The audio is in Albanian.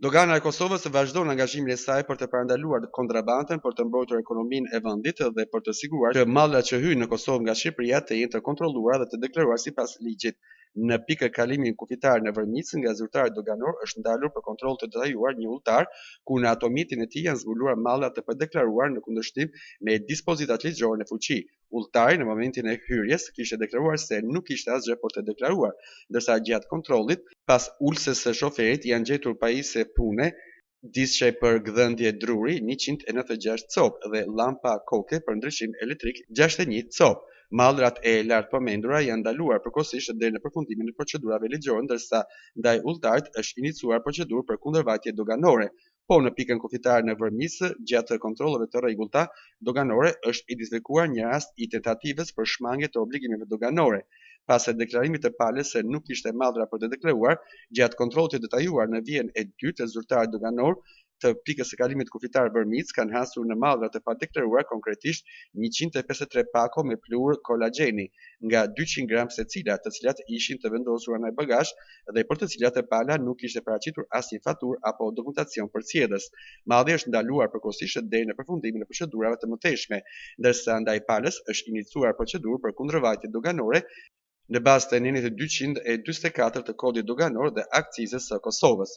Dogana e Kosovës vazhdon angazhimin e saj për të parandaluar kontrabandën, për të mbrojtur ekonominë e vendit dhe për të siguruar që mallrat që hyjnë në Kosovë nga Shqipëria të jenë të kontrolluara dhe të deklaruar sipas ligjit. Në pikë kalimin kufitar në Vërmicë, nga zyrtarët doganor është ndalur për kontroll të detajuar një udhëtar, ku në automjetin e tij janë zbuluar malla të padeklaruar në kundërshtim me dispozitat ligjore në fuqi. Udhëtari në momentin e hyrjes kishte deklaruar se nuk kishte asgjë për të deklaruar, ndërsa gjatë kontrollit, pas ulses së shoferit janë gjetur pajisje pune, disqe për gdhëndje druri 196 copë dhe llampa koke për ndryshim elektrik 61 copë. Mallrat e lartë përmendura janë ndaluar përkohësisht deri në përfundimin e procedurave ligjore, ndërsa ndaj udhëtarit është iniciuar procedurë për kundërvajtje doganore. Po në pikën kufitare në Vërmicë, gjatë kontrolleve të rregullta doganore është identifikuar një rast i tentativës për shmangje të obligimeve doganore. Pas deklarimit të palës se nuk kishte mallra për të deklaruar, gjatë kontrollit të detajuar në vijën e dytë, zyrtarët doganor të pikës së kalimit kufitar Vërmicë kanë hasur në mallra të padeklaruar konkretisht 153 pako me plur kolagjeni, nga 200 gram secila, të cilat ishin të vendosura në bagazh dhe për të cilat e pala nuk kishte paraqitur asnjë faturë apo dokumentacion përcjellës. Malli është ndaluar përkohësisht deri në përfundimin e procedurave të mëtejshme, ndërsa ndaj palës është iniciuar procedurë për kundërvajtje doganore në bazë të nenit 244 të kodit doganor dhe akcizës së Kosovës.